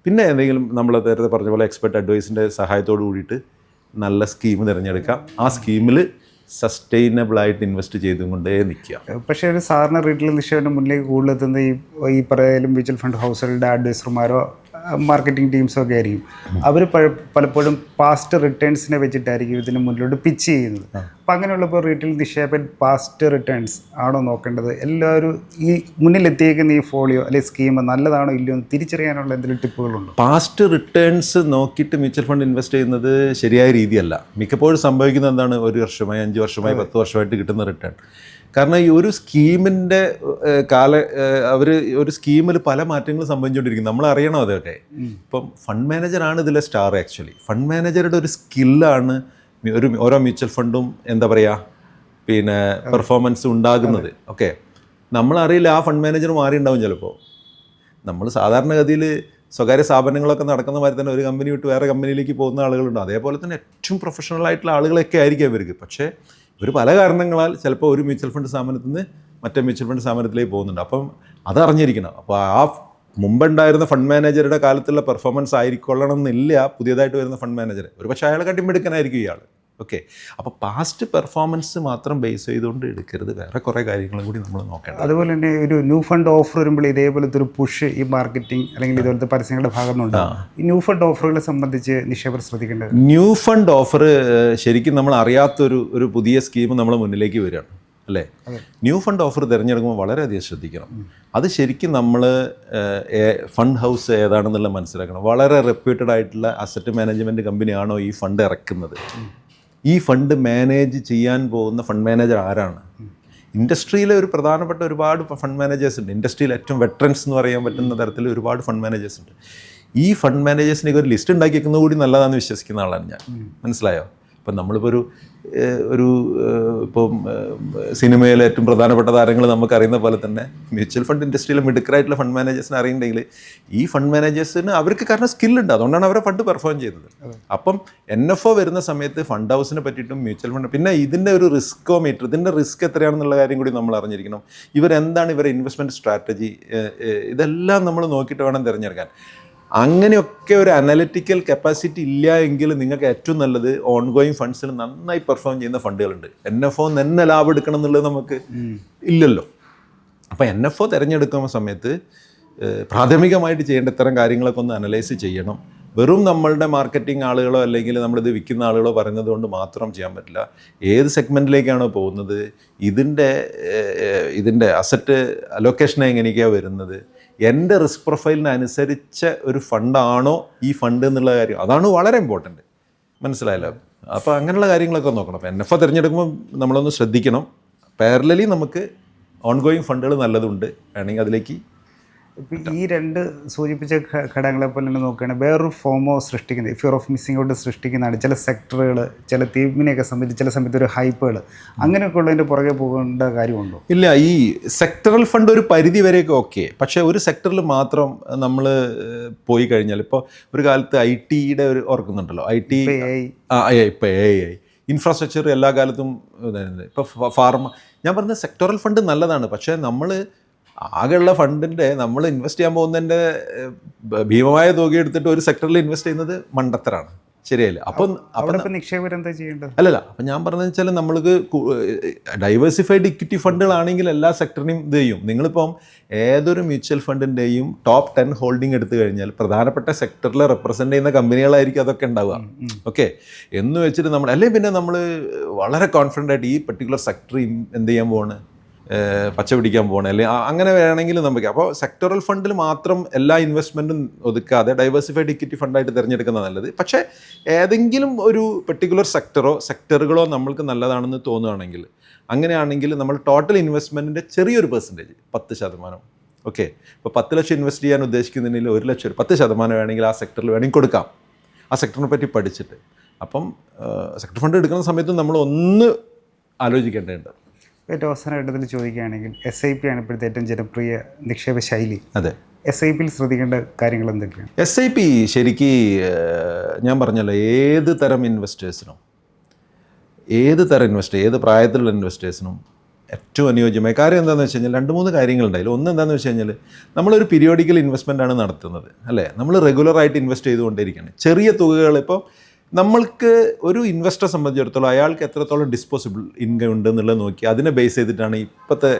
പിന്നെ എന്തെങ്കിലും നമ്മൾ നേരത്തെ പറഞ്ഞ പോലെ എക്സ്പെർട്ട് അഡ്വൈസിൻ്റെ സഹായത്തോട് കൂടിയിട്ട് നല്ല സ്കീം തിരഞ്ഞെടുക്കാം, ആ സ്കീമിൽ സസ്റ്റൈനബിളായിട്ട് ഇൻവെസ്റ്റ് ചെയ്തുകൊണ്ടേ നിൽക്കുക. പക്ഷേ ഒരു സാധാരണ റീറ്റെയിൽ നിക്ഷേപത്തിന് മുന്നിലേക്ക് കൂടുതലെത്തുന്ന ഈ പറയാലും മ്യൂച്വൽ ഫണ്ട് ഹൗസുകളുടെ അഡ്വൈസർമാരോ മാർക്കറ്റിംഗ് ടീംസോ ഒക്കെ ആയിരിക്കും. അവർ പലപ്പോഴും പാസ്റ്റ് റിട്ടേൺസിനെ വെച്ചിട്ടായിരിക്കും ഇതിന് മുന്നിലോട്ട് പിച്ച് ചെയ്യുന്നത്. അപ്പം അങ്ങനെയുള്ളപ്പോൾ റീറ്റെയിൽ നിക്ഷേപൻ പാസ്റ്റ് റിട്ടേൺസ് ആണോ നോക്കേണ്ടത്? എല്ലാവരും ഈ മുന്നിലെത്തിയേക്കുന്ന ഈ ഫോളിയോ അല്ലെങ്കിൽ സ്കീം നല്ലതാണോ ഇല്ലയോ എന്ന് തിരിച്ചറിയാനുള്ള എന്തെങ്കിലും ടിപ്പുകളുണ്ടോ? പാസ്റ്റ് റിട്ടേൺസ് നോക്കിയിട്ട് മ്യൂച്വൽ ഫണ്ട് ഇൻവെസ്റ്റ് ചെയ്യുന്നത് ശരിയായ രീതിയല്ല. മിക്കപ്പോഴും സംഭവിക്കുന്നത് എന്താണ്, 1 വർഷമായി 5 വർഷമായി 10 വർഷമായിട്ട് കിട്ടുന്ന റിട്ടേൺ. കാരണം ഈ ഒരു സ്കീമിൻ്റെ അവർ ഒരു സ്കീമിൽ പല മാറ്റങ്ങളും സംഭവിച്ചുകൊണ്ടിരിക്കും, നമ്മൾ അറിയണം അതൊക്കെ. ഇപ്പം ഫണ്ട് മാനേജറാണ് ഇതിലെ സ്റ്റാർ. ആക്ച്വലി ഫണ്ട് മാനേജറുടെ ഒരു സ്കില്ലാണ് ഓരോ മ്യൂച്വൽ ഫണ്ടും എന്താ പറയുക പിന്നെ പെർഫോമൻസ് ഉണ്ടാകുന്നത്. ഓക്കെ, നമ്മളറിയില്ല ആ ഫണ്ട് മാനേജർ മാറി ഉണ്ടാവും ചിലപ്പോൾ. നമ്മൾ സാധാരണഗതിയിൽ സ്വകാര്യ സ്ഥാപനങ്ങളൊക്കെ നടക്കുന്ന മാതിരി തന്നെ ഒരു കമ്പനി വിട്ട് വേറെ കമ്പനിയിലേക്ക് പോകുന്ന ആളുകളുണ്ട്. അതേപോലെ തന്നെ ഏറ്റവും പ്രൊഫഷണൽ ആയിട്ടുള്ള ആളുകളൊക്കെ ആയിരിക്കും അവർക്ക്. പക്ഷേ ഇവർ പല കാരണങ്ങളാൽ ചിലപ്പോൾ ഒരു മ്യൂച്വൽ ഫണ്ട് സ്ഥാപനത്തിൽ നിന്ന് മറ്റേ മ്യൂച്വൽ ഫണ്ട് സ്ഥാപനത്തിലേക്ക് പോകുന്നുണ്ട്. അപ്പം അതറിഞ്ഞിരിക്കണം. അപ്പോൾ ആ മുമ്പുണ്ടായിരുന്ന ഫണ്ട് മാനേജറുടെ കാലത്തുള്ള പെർഫോമൻസ് ആയിരിക്കൊള്ളണം എന്നില്ല പുതിയതായിട്ട് വരുന്ന ഫണ്ട് മാനേജർ. ഒരു പക്ഷേ അയാളെ കട്ടിമെടുക്കാനായിരിക്കും ഇയാൾ. ഓക്കെ, അപ്പോൾ പാസ്റ്റ് പെർഫോമൻസ് മാത്രം ബേസ് ചെയ്തുകൊണ്ട് എടുക്കരുത്, വേറെ കുറേ കാര്യങ്ങളും കൂടി നമ്മൾ നോക്കണം. അതുപോലെ തന്നെ ഒരു ന്യൂ ഫണ്ട് ഓഫർ വരുമ്പോൾ ഇതേപോലത്തെ ഒരു പുഷ് ഈ മാർക്കറ്റിംഗ് അല്ലെങ്കിൽ ഇതുപോലത്തെ പരസ്യങ്ങളുടെ ഭാഗത്തുനിന്നുണ്ടാകും. ഈ ന്യൂ ഫണ്ട് ഓഫറുകളെ സംബന്ധിച്ച് നിക്ഷേപർ ശ്രദ്ധിക്കേണ്ടത്, ന്യൂ ഫണ്ട് ഓഫർ ശരിക്കും നമ്മൾ അറിയാത്തൊരു പുതിയ സ്കീം നമ്മളെ മുന്നിലേക്ക് വരികയാണ് അല്ലേ. ന്യൂ ഫണ്ട് ഓഫർ തിരഞ്ഞെടുക്കുമ്പോൾ വളരെയധികം ശ്രദ്ധിക്കണം. അത് ശരിക്കും നമ്മൾ ഫണ്ട് ഹൗസ് ഏതാണെന്നുള്ള മനസ്സിലാക്കണം. വളരെ റെപ്യൂട്ടഡ് ആയിട്ടുള്ള അസറ്റ് മാനേജ്മെൻറ്റ് കമ്പനിയാണോ ഈ ഫണ്ട് ഇറക്കുന്നത്, ഈ ഫണ്ട് മാനേജ് ചെയ്യാൻ പോകുന്ന ഫണ്ട് മാനേജർ ആരാണ്, ഇൻഡസ്ട്രിയിലെ ഒരു പ്രധാനപ്പെട്ട ഒരുപാട് ഫണ്ട് മാനേജേഴ്സ് ഉണ്ട്. ഇൻഡസ്ട്രിയിൽ ഏറ്റവും വെറ്ററൻസ് എന്ന് പറയാൻ പറ്റുന്ന തരത്തിൽ ഒരുപാട് ഫണ്ട് മാനേജേഴ്സ് ഉണ്ട്. ഈ ഫണ്ട് മാനേജേഴ്സിനെ ഒരു ലിസ്റ്റ് ഉണ്ടാക്കി വെക്കുന്നത് കൂടി നല്ലതാണെന്ന് വിശ്വസിക്കുന്ന ആളാണ് ഞാൻ. മനസ്സിലായോ? ഇപ്പം നമ്മളിപ്പോൾ ഇപ്പം സിനിമയിലെ ഏറ്റവും പ്രധാനപ്പെട്ട താരങ്ങൾ നമുക്കറിയുന്ന പോലെ തന്നെ മ്യൂച്വൽ ഫണ്ട് ഇൻഡസ്ട്രിയിലെ മിടുക്കരായിട്ടുള്ള ഫണ്ട് മാനേജേഴ്സിനെ അറിയുന്നുണ്ടെങ്കിൽ ഈ ഫണ്ട് മാനേജേഴ്സിന് അവർക്ക് കാരണം സ്കില്ലുണ്ട്, അതുകൊണ്ടാണ് അവരെ ഫണ്ട് പെർഫോം ചെയ്തത്. അപ്പം NFO വരുന്ന സമയത്ത് ഫണ്ട് ഹൗസിനെ പറ്റിയിട്ടും മ്യൂച്വൽ ഫണ്ട്, പിന്നെ ഇതിൻ്റെ ഒരു റിസ്കോമീറ്റർ, ഇതിൻ്റെ റിസ്ക് എത്രയാണെന്നുള്ള കാര്യം കൂടി നമ്മൾ അറിഞ്ഞിരിക്കണം. ഇവരെന്താണ് ഇവരുടെ ഇൻവെസ്റ്റ്മെൻറ്റ് സ്ട്രാറ്റജി, ഇതെല്ലാം നമ്മൾ നോക്കിയിട്ട് വേണം തിരഞ്ഞെടുക്കാൻ. അങ്ങനെയൊക്കെ ഒരു അനലിറ്റിക്കൽ കപ്പാസിറ്റി ഇല്ല എങ്കിൽ നിങ്ങൾക്ക് ഏറ്റവും നല്ലത് ഓൺഗോയിങ് ഫണ്ട്സിൽ നന്നായി പെർഫോം ചെയ്യുന്ന ഫണ്ടുകളുണ്ട്. NFO തന്നെ ലാഭം എടുക്കണം എന്നുള്ളത് നമുക്ക് ഇല്ലല്ലോ. അപ്പോൾ NFO തിരഞ്ഞെടുക്കുന്ന സമയത്ത് പ്രാഥമികമായിട്ട് ചെയ്യേണ്ട ഇത്തരം കാര്യങ്ങളൊക്കെ ഒന്ന് അനലൈസ് ചെയ്യണം. വെറും നമ്മളുടെ മാർക്കറ്റിംഗ് ആളുകളോ അല്ലെങ്കിൽ നമ്മളിത് വിൽക്കുന്ന ആളുകളോ പറയുന്നത് കൊണ്ട് മാത്രം ചെയ്യാൻ പറ്റില്ല. ഏത് സെഗ്മെൻറ്റിലേക്കാണോ പോകുന്നത്, ഇതിൻ്റെ അസറ്റ് അലൊക്കേഷൻ എങ്ങനെയൊക്കെയാണ് വരുന്നത്, എൻ്റെ റിസ്ക് പ്രൊഫൈലിനനുസരിച്ച ഒരു ഫണ്ടാണോ ഈ ഫണ്ട് എന്നുള്ള കാര്യം, അതാണ് വളരെ ഇമ്പോർട്ടൻറ്റ്. മനസ്സിലായല്ലോ? അപ്പോൾ അങ്ങനെയുള്ള കാര്യങ്ങളൊക്കെ നോക്കണം. അപ്പോൾ NFO തിരഞ്ഞെടുക്കുമ്പോൾ നമ്മളൊന്ന് ശ്രദ്ധിക്കണം. പാരലലി നമുക്ക് ഓൺഗോയിങ് ഫണ്ടുകൾ നല്ലതുണ്ട്, വേണമെങ്കിൽ അതിലേക്ക്. ഇപ്പം ഈ രണ്ട് സൂചിപ്പിച്ച ഘടകങ്ങളെ പോലെ തന്നെ നോക്കുകയാണെങ്കിൽ വേറൊരു ഫോമോ സൃഷ്ടിക്കുന്നത്, ഫിയർ ഓഫ് മിസ്സിംഗ് ഔട്ട് സൃഷ്ടിക്കുന്നതാണ്. ചില സെക്ടറുകൾ, ചില തീമിനെയൊക്കെ സംബന്ധിച്ച് ചില സമയത്ത് ഒരു ഹൈപ്പുകൾ, അങ്ങനെയൊക്കെ ഉള്ളതിൻ്റെ പുറകെ പോകേണ്ട കാര്യമുണ്ടോ? ഇല്ല, ഈ സെക്ടറൽ ഫണ്ട് ഒരു പരിധി വരെയൊക്കെ ഓക്കെ. പക്ഷേ ഒരു സെക്ടറിൽ മാത്രം നമ്മൾ പോയി കഴിഞ്ഞാൽ, ഇപ്പോൾ ഒരു കാലത്ത് IT-യുടെ ഒരു ഓർക്കുന്നുണ്ടല്ലോ, IT ഇപ്പോൾ AI ഇൻഫ്രാസ്ട്രക്ചർ എല്ലാ കാലത്തും ഇപ്പോൾ ഫാർമ. ഞാൻ പറഞ്ഞ സെക്ടറൽ ഫണ്ട് നല്ലതാണ്, പക്ഷേ നമ്മൾ ആകെയുള്ള ഫണ്ടിൻ്റെ നമ്മൾ ഇൻവെസ്റ്റ് ചെയ്യാൻ പോകുന്നതിൻ്റെ ഭീമമായ തുക എടുത്തിട്ട് ഒരു സെക്ടറിൽ ഇൻവെസ്റ്റ് ചെയ്യുന്നത് മണ്ടത്തരാണ്. ശരിയല്ല? അപ്പം അവിടെ നിക്ഷേപകർ എന്താ ചെയ്യേണ്ടത്? അല്ലല്ല, അപ്പം ഞാൻ പറഞ്ഞതെന്ന് വെച്ചാൽ നമ്മൾക്ക് ഡൈവേഴ്സിഫൈഡ് ഇക്വിറ്റി ഫണ്ടുകളാണെങ്കിൽ എല്ലാ സെക്ടറിനെയും ഇത് ചെയ്യും. നിങ്ങളിപ്പം ഏതൊരു മ്യൂച്വൽ ഫണ്ടിൻ്റെയും ടോപ്പ് 10 ഹോൾഡിംഗ് എടുത്തു കഴിഞ്ഞാൽ പ്രധാനപ്പെട്ട സെക്ടറിൽ റെപ്രസെൻ്റ് ചെയ്യുന്ന കമ്പനികളായിരിക്കും അതൊക്കെ ഉണ്ടാവുക. ഓക്കെ, എന്ന് വെച്ചിട്ട് നമ്മൾ അല്ലെങ്കിൽ പിന്നെ നമ്മൾ വളരെ കോൺഫിഡൻ്റ് ആയിട്ട് ഈ പെർട്ടിക്കുലർ സെക്ടർ എന്ത് ചെയ്യാൻ പോവാണ്, പച്ച പിടിക്കാൻ പോകണം, അല്ലെങ്കിൽ അങ്ങനെ വേണമെങ്കിൽ നമുക്ക്. അപ്പോൾ സെക്ടറൽ ഫണ്ടിൽ മാത്രം എല്ലാ ഇൻവെസ്റ്റ്മെൻറ്റും ഒതുക്കാതെ ഡൈവേഴ്സിഫൈഡ് ഇക്വിറ്റി ഫണ്ടായിട്ട് തിരഞ്ഞെടുക്കുന്നത് നല്ലത്. പക്ഷേ ഏതെങ്കിലും ഒരു പെർട്ടിക്കുലർ സെക്ടറുകളോ നമ്മൾക്ക് നല്ലതാണെന്ന് തോന്നുകയാണെങ്കിൽ, അങ്ങനെയാണെങ്കിൽ നമ്മൾ ടോട്ടൽ ഇൻവെസ്റ്റ്മെൻറ്റിൻ്റെ ചെറിയൊരു പെർസെൻറ്റേജ് 10%, ഓക്കെ, ഇപ്പോൾ 10 ലക്ഷം ഇൻവെസ്റ്റ് ചെയ്യാൻ ഉദ്ദേശിക്കുന്നതിൽ 1 ലക്ഷം 10% വേണമെങ്കിൽ ആ സെക്ടറിൽ വേണമെങ്കിൽ കൊടുക്കാം, ആ സെക്ടറിനെ പറ്റി പഠിച്ചിട്ട്. അപ്പം സെക്ടർ ഫണ്ട് എടുക്കുന്ന സമയത്ത് നമ്മൾ ഒന്ന് ആലോചിക്കേണ്ടതുണ്ട്. ഏറ്റവും അവസാന ഘട്ടത്തിൽ ചോദിക്കുകയാണെങ്കിൽ SIP ആണ് ഇപ്പോഴത്തെ ഏറ്റവും ജനപ്രിയ നിക്ഷേപ ശൈലി. അതെ, SIP-യിൽ ശ്രദ്ധിക്കേണ്ട കാര്യങ്ങൾ എന്തൊക്കെയാണ്? SIP ശരിക്ക് ഞാൻ പറഞ്ഞല്ലോ, ഏത് തരം ഇൻവെസ്റ്റേഴ്സിനും, ഏത് പ്രായത്തിലുള്ള ഇൻവെസ്റ്റേഴ്സിനും ഏറ്റവും അനുയോജ്യമായ കാര്യം എന്താണെന്ന് വെച്ച് കഴിഞ്ഞാൽ 2-3 കാര്യങ്ങളുണ്ടായില്ല. ഒന്ന് എന്താണെന്ന് വെച്ച് കഴിഞ്ഞാൽ നമ്മളൊരു പീരിയോഡിക്കൽ ഇൻവെസ്റ്റ്മെൻ്റ് ആണ് നടത്തുന്നത്, അല്ലേ? നമ്മൾ റെഗുലറായിട്ട് ഇൻവെസ്റ്റ് ചെയ്തുകൊണ്ടിരിക്കുകയാണ്. ചെറിയ തുകകൾ, ഇപ്പോൾ നമ്മൾക്ക് ഒരു ഇൻവെസ്റ്ററെ സംബന്ധിച്ചിടത്തോളം അയാൾക്ക് എത്രത്തോളം ഡിസ്പോസിബിൾ ഇൻകം ഉണ്ടെന്നുള്ളത് നോക്കി അതിനെ ബേസ് ചെയ്തിട്ടാണ് ഇപ്പോഴത്തെ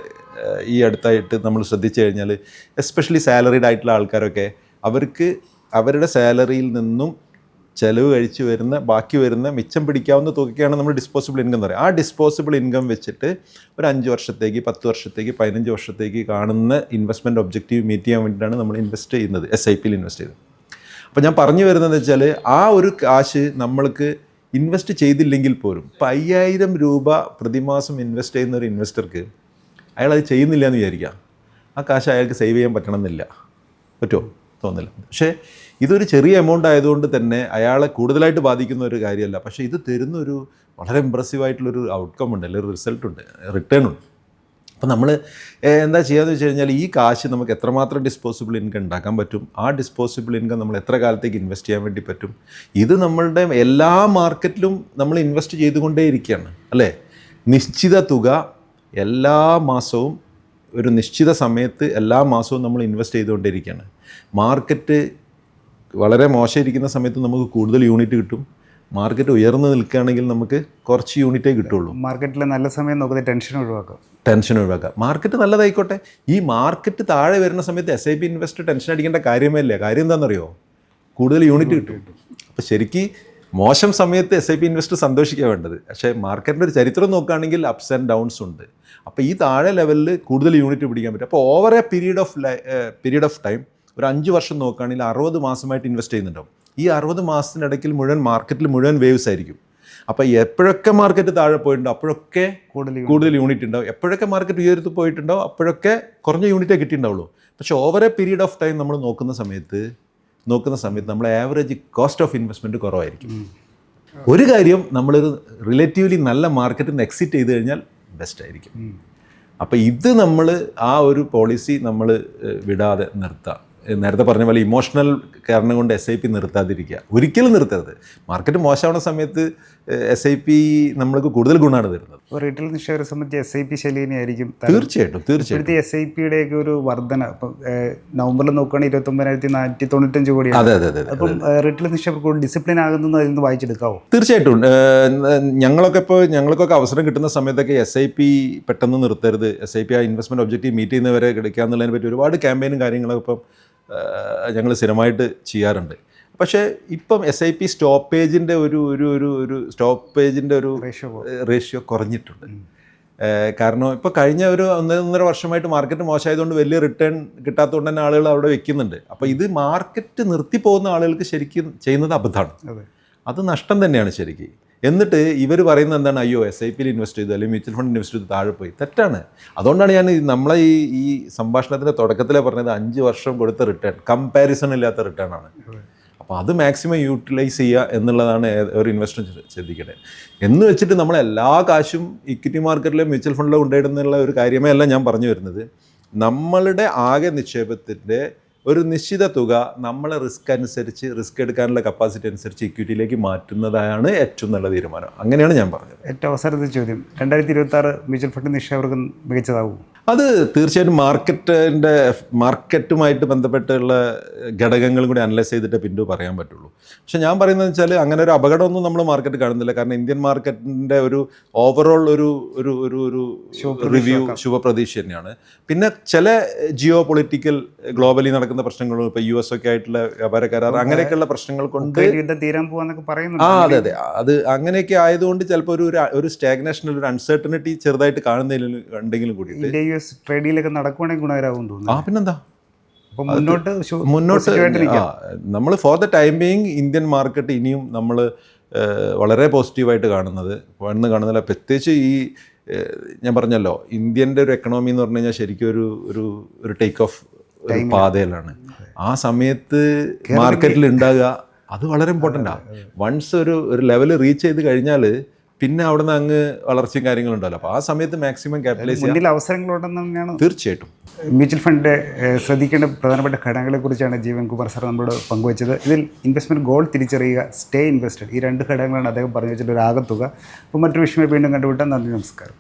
ഈ അടുത്തായിട്ട് നമ്മൾ ശ്രദ്ധിച്ചു കഴിഞ്ഞാൽ, എസ്പെഷ്യലി സാലറീഡ് ആയിട്ടുള്ള ആൾക്കാരൊക്കെ അവർക്ക് അവരുടെ സാലറിയിൽ നിന്നും ചിലവ് കഴിച്ച് ബാക്കി വരുന്ന മിച്ചം പിടിക്കാവുന്ന തുകയ്ക്കാണ് നമ്മൾ ഡിസ്പോസിബിൾ ഇൻകം എന്ന് പറയുക. ആ ഡിസ്പോസിബിൾ ഇൻകം വെച്ചിട്ട് ഒരു 5 വർഷത്തേക്ക് 10 വർഷത്തേക്ക് 15 വർഷത്തേക്ക് കാണുന്ന ഇൻവെസ്റ്റ്മെൻറ്റ് ഒബ്ജക്റ്റീവ് മീറ്റ് ചെയ്യാൻ വേണ്ടിയിട്ടാണ് നമ്മൾ ഇൻവെസ്റ്റ് ചെയ്യുന്നത്, SIP-യിൽ ഇൻവെസ്റ്റ് ചെയ്യുന്നത്. അപ്പോൾ ഞാൻ പറഞ്ഞു വരുന്നതെന്ന് വെച്ചാൽ, ആ ഒരു കാശ് നമ്മൾക്ക് ഇൻവെസ്റ്റ് ചെയ്തില്ലെങ്കിൽ പോലും ഇപ്പോൾ 5000 രൂപ പ്രതിമാസം ഇൻവെസ്റ്റ് ചെയ്യുന്ന ഒരു ഇൻവെസ്റ്റർക്ക് അയാൾ അത് ചെയ്യുന്നില്ല എന്ന് വിചാരിക്കുക, ആ കാശ് അയാൾക്ക് സേവ് ചെയ്യാൻ പറ്റണമെന്നില്ല. പറ്റുമോ? തോന്നില്ല. പക്ഷേ ഇതൊരു ചെറിയ എമൗണ്ട് ആയതുകൊണ്ട് തന്നെ അയാളെ കൂടുതലായിട്ട് ബാധിക്കുന്ന ഒരു കാര്യമല്ല. പക്ഷേ ഇത് തരുന്നൊരു വളരെ ഇമ്പ്രസീവായിട്ടുള്ളൊരു ഔട്ട്കം ഉണ്ട്, അല്ലെങ്കിൽ ഒരു റിസൾട്ടുണ്ട്, റിട്ടേൺ ഉണ്ട്. അപ്പോൾ നമ്മൾ എന്താ ചെയ്യാന്ന് വെച്ച് കഴിഞ്ഞാൽ, ഈ കാശ് നമുക്ക് എത്രമാത്രം ഡിസ്പോസിബിൾ ഇൻകം ഉണ്ടാക്കാൻ പറ്റും, ആ ഡിസ്പോസിബിൾ ഇൻകം നമ്മൾ എത്ര കാലത്തേക്ക് ഇൻവെസ്റ്റ് ചെയ്യാൻ വേണ്ടി പറ്റും, ഇത് നമ്മളുടെ എല്ലാ മാർക്കറ്റിലും നമ്മൾ ഇൻവെസ്റ്റ് ചെയ്തുകൊണ്ടേ ഇരിക്കുകയാണ്, അല്ലേ? നിശ്ചിത തുക എല്ലാ മാസവും ഒരു നിശ്ചിത സമയത്ത് എല്ലാ മാസവും നമ്മൾ ഇൻവെസ്റ്റ് ചെയ്തുകൊണ്ടിരിക്കുകയാണ്. മാർക്കറ്റ് വളരെ മോശമായിരിക്കുന്ന സമയത്ത് നമുക്ക് കൂടുതൽ യൂണിറ്റ് കിട്ടും, മാർക്കറ്റ് ഉയർന്നു നിൽക്കുകയാണെങ്കിൽ നമുക്ക് കുറച്ച് യൂണിറ്റേ കിട്ടുള്ളൂ. മാർക്കറ്റിൽ നല്ല സമയം നോക്കുന്നത് ടെൻഷൻ ഒഴിവാക്കാം. മാർക്കറ്റ് നല്ലതായിക്കോട്ടെ. ഈ മാർക്കറ്റ് താഴെ വരുന്ന സമയത്ത് SIP ഇൻവെസ്റ്റർ ടെൻഷൻ അടിക്കേണ്ട കാര്യമേ ഇല്ല. കാര്യം എന്താണെന്നറിയോ? കൂടുതൽ യൂണിറ്റ് കിട്ടും. അപ്പോൾ ശരിക്ക് മോശം സമയത്ത് SIP ഇൻവെസ്റ്റർ സന്തോഷിക്കാൻ വേണ്ടത്. പക്ഷേ മാർക്കറ്റിൻ്റെ ഒരു ചരിത്രം നോക്കുകയാണെങ്കിൽ അപ്സ് ആൻഡ് ഡൗൺസ് ഉണ്ട്. അപ്പോൾ ഈ താഴെ ലെവലിൽ കൂടുതൽ യൂണിറ്റ് പിടിക്കാൻ പറ്റും. അപ്പോൾ over A period of time ഒരു 5 വർഷം നോക്കുകയാണെങ്കിൽ 60 മാസമായിട്ട് ഇൻവെസ്റ്റ് ചെയ്യുന്നുണ്ടാവും. ഈ 60 മാസത്തിനിടയ്ക്ക് മാർക്കറ്റിൽ മുഴുവൻ വേവ്സ് ആയിരിക്കും. അപ്പോൾ എപ്പോഴൊക്കെ മാർക്കറ്റ് താഴെ പോയിട്ടുണ്ടോ അപ്പോഴൊക്കെ കൂടുതൽ കൂടുതൽ യൂണിറ്റ് ഉണ്ടാവും, എപ്പോഴൊക്കെ മാർക്കറ്റ് ഉയർത്തി പോയിട്ടുണ്ടോ അപ്പോഴൊക്കെ കുറഞ്ഞ യൂണിറ്റേ കിട്ടിയിട്ടുണ്ടാവുള്ളൂ. പക്ഷേ over A period of time നമ്മൾ നോക്കുന്ന സമയത്ത് നമ്മൾ ആവറേജ് കോസ്റ്റ് ഓഫ് ഇൻവെസ്റ്റ്മെൻറ്റ് കുറവായിരിക്കും. ഒരു കാര്യം, നമ്മളൊരു റിലേറ്റീവ്ലി നല്ല മാർക്കറ്റിൽ നിന്ന് എക്സിറ്റ് ചെയ്ത് കഴിഞ്ഞാൽ ബെസ്റ്റ് ആയിരിക്കും. അപ്പോൾ ഇത് നമ്മൾ ആ ഒരു പോളിസി നമ്മൾ വിടാതെ നിർത്താം. നേരത്തെ പറഞ്ഞ പോലെ ഇമോഷണൽ കാരണം കൊണ്ട് SIP നിർത്താതിരിക്കുക, ഒരിക്കലും നിർത്തരുത്. മാർക്കറ്റ് മോശമാവുന്ന സമയത്ത് SIP നമ്മൾക്ക് കൂടുതൽ ഗുണമാണ് തരുന്നത്. റീറ്റെയിൽ നിക്ഷേപകരെ സംബന്ധിച്ച് SIP ശൈലിയായിരിക്കും. തീർച്ചയായിട്ടും. ഇപ്പോഴത്തെ SIPയുടെയൊക്കെ ഒരു വർധന ഇപ്പം നവംബറിൽ നോക്കുകയാണെങ്കിൽ 29,495 കോടിയാണ്. അതെ. അപ്പം റീറ്റെയിൽ നിക്ഷേപകർക്ക് ഡിസിപ്ലിൻ ആകുന്നത് അതിൽ നിന്ന് വായിച്ചെടുക്കാവോ? തീർച്ചയായിട്ടും. ഞങ്ങൾക്കൊക്കെ അവസരം കിട്ടുന്ന സമയത്തൊക്കെ SIP പെട്ടെന്ന് നിർത്തരുത്, SIP ആ ഇൻവെസ്റ്റ്മെൻറ്റ് ഒബ്ജക്റ്റീവ് മീറ്റ് ചെയ്യുന്നവരെ എടുക്കുക എന്നുള്ളതിനെ പറ്റി ഒരുപാട് ക്യാമ്പയിനും കാര്യങ്ങളൊക്കെ ഇപ്പം ഞങ്ങൾ സ്ഥിരമായിട്ട് ചെയ്യാറുണ്ട്. പക്ഷേ ഇപ്പം SIP സ്റ്റോപ്പേജിൻ്റെ ഒരു റേഷ്യോ കുറഞ്ഞിട്ടുണ്ട്. കാരണം ഇപ്പോൾ കഴിഞ്ഞ ഒരു 1.5 വർഷമായിട്ട് മാർക്കറ്റ് മോശമായതുകൊണ്ട് വലിയ റിട്ടേൺ കിട്ടാത്തതുകൊണ്ട് തന്നെ ആളുകൾ അവിടെ വെക്കുന്നുണ്ട്. അപ്പോൾ ഇത് മാർക്കറ്റ് നിർത്തി പോകുന്ന ആളുകൾക്ക് ശരിക്കും ചെയ്യുന്നത് അബദ്ധമാണ്, അത് നഷ്ടം തന്നെയാണ് ശരിക്കും. എന്നിട്ട് ഇവർ പറയുന്നത് എന്താണ്, അയ്യോ SIPയിൽ ഇൻവെസ്റ്റ് ചെയ്തു അല്ലെങ്കിൽ മ്യൂച്വൽ ഫണ്ട് ഇൻവെസ്റ്റ് ചെയ്ത് താഴെ പോയി. തെറ്റാണ്. അതുകൊണ്ടാണ് ഞാൻ നമ്മളെ ഈ സംഭാഷണത്തിൻ്റെ തുടക്കത്തിലേ പറഞ്ഞത് 5 വർഷം കൊടുത്ത റിട്ടേൺ കമ്പാരിസൺ ഇല്ലാത്ത റിട്ടേൺ ആണ്. അപ്പോൾ അത് മാക്സിമം യൂട്ടിലൈസ് ചെയ്യുക എന്നുള്ളതാണ് ഒരു ഇൻവെസ്റ്റർ ശ്രദ്ധിക്കട്ടെ. എന്ന് വെച്ചിട്ട് നമ്മൾ എല്ലാ കാശും ഇക്വിറ്റി മാർക്കറ്റിലെ മ്യൂച്വൽ ഫണ്ടിലോ കൊണ്ടുപോയിടുന്നുള്ള ഒരു കാര്യമേ അല്ല ഞാൻ പറഞ്ഞു വരുന്നത്. നമ്മളുടെ ആകെ നിക്ഷേപത്തിൻ്റെ ഒരു നിശ്ചിത തുക നമ്മളെ റിസ്ക് എടുക്കാനുള്ള കപ്പാസിറ്റി അനുസരിച്ച് ഇക്വിറ്റിയിലേക്ക് മാറ്റുന്നതാണ് ഏറ്റവും നല്ല തീരുമാനം. അങ്ങനെയാണ് ഞാൻ പറഞ്ഞത്. ഏറ്റവും അവസാനത്തെ ചോദ്യം, 2026 മ്യൂച്വൽ ഫണ്ട് നിക്ഷേപകർക്ക് മികച്ചതാവും? അത് തീർച്ചയായിട്ടും മാർക്കറ്റുമായിട്ട് ബന്ധപ്പെട്ടുള്ള ഘടകങ്ങളും കൂടി അനലൈസ് ചെയ്തിട്ട് പിന്നീട് പറയാൻ പറ്റുള്ളൂ. പക്ഷേ ഞാൻ പറയുന്നത് വെച്ചാൽ അങ്ങനെ ഒരു അപകടമൊന്നും നമ്മൾ മാർക്കറ്റ് കാണുന്നില്ല. കാരണം ഇന്ത്യൻ മാർക്കറ്റിൻ്റെ ഒരു ഓവറോൾ ഒരു റിവ്യൂ ശുഭപ്രതീക്ഷ തന്നെയാണ്. പിന്നെ ചില ജിയോ പൊളിറ്റിക്കൽ ഗ്ലോബലി നടക്കുന്ന പ്രശ്നങ്ങളും ഇപ്പോൾ US ഒക്കെ ആയിട്ടുള്ള വ്യാപാര കരാർ അങ്ങനെയൊക്കെയുള്ള പ്രശ്നങ്ങൾ കൊണ്ട് തീരാൻ പോകാന്നൊക്കെ പറയുന്നു. അതെ. അത് അങ്ങനെയൊക്കെ ആയതുകൊണ്ട് ചിലപ്പോൾ ഒരു സ്റ്റാഗ്നേഷൻ, ഒരു അൺസർട്ടനിറ്റി ചെറുതായിട്ട് കാണുന്നതിലും കൂടി ട്രേഡിലൊക്കെ നടക്കുവാണെങ്കിൽ ഗുണകരമാകും തോന്നുന്നു. പിന്നെന്താ, മുന്നോട്ട് നമ്മൾ for the time being Indian market ഇനിയും നമ്മൾ വളരെ പോസിറ്റീവായിട്ട് കാണുന്നില്ല. പ്രത്യേകിച്ച് ഞാൻ പറഞ്ഞല്ലോ, ഇന്ത്യൻ്റെ ഒരു എക്കണോമി എന്ന് പറഞ്ഞു കഴിഞ്ഞാൽ ശരിക്കും ഒരു ടേക്ക് ഓഫ് പാതയിലാണ്. ആ സമയത്ത് മാർക്കറ്റിൽ ഉണ്ടാകുക അത് വളരെ ഇമ്പോർട്ടൻ്റാണ്. വൺസ് ഒരു ലെവൽ റീച്ച് ചെയ്ത് കഴിഞ്ഞാൽ പിന്നെ അവിടെ നിന്ന് അങ്ങ് വളർച്ചയും കാര്യങ്ങളുണ്ടല്ലോ. അപ്പോൾ ആ സമയത്ത് മാക്സിമം ക്യാപിറ്റലൈസ് ചെയ്യാൻ അവസരങ്ങളുണ്ടെന്ന് തന്നെയാണ്. തീർച്ചയായിട്ടും. മ്യൂച്വൽ ഫണ്ട് ശ്രദ്ധിക്കേണ്ട പ്രധാനപ്പെട്ട ഘടകങ്ങളെക്കുറിച്ചാണ് ജീവൻകുമാർ സാർ നമ്മളോട് പങ്കുവച്ചത്. ഇതിൽ ഇൻവെസ്റ്റ്മെൻറ്റ് ഗോൾ തിരിച്ചറിയുക, സ്റ്റേ ഇൻവെസ്റ്റഡ്, ഈ 2 ഘടകങ്ങളാണ് അദ്ദേഹം പറഞ്ഞു വെച്ചിട്ട് ഒരു ആകത്തുക. അപ്പോൾ മറ്റൊരു വിഷയമായി വീണ്ടും കണ്ടുപിട്ടാൽ നന്ദി, നമസ്കാരം.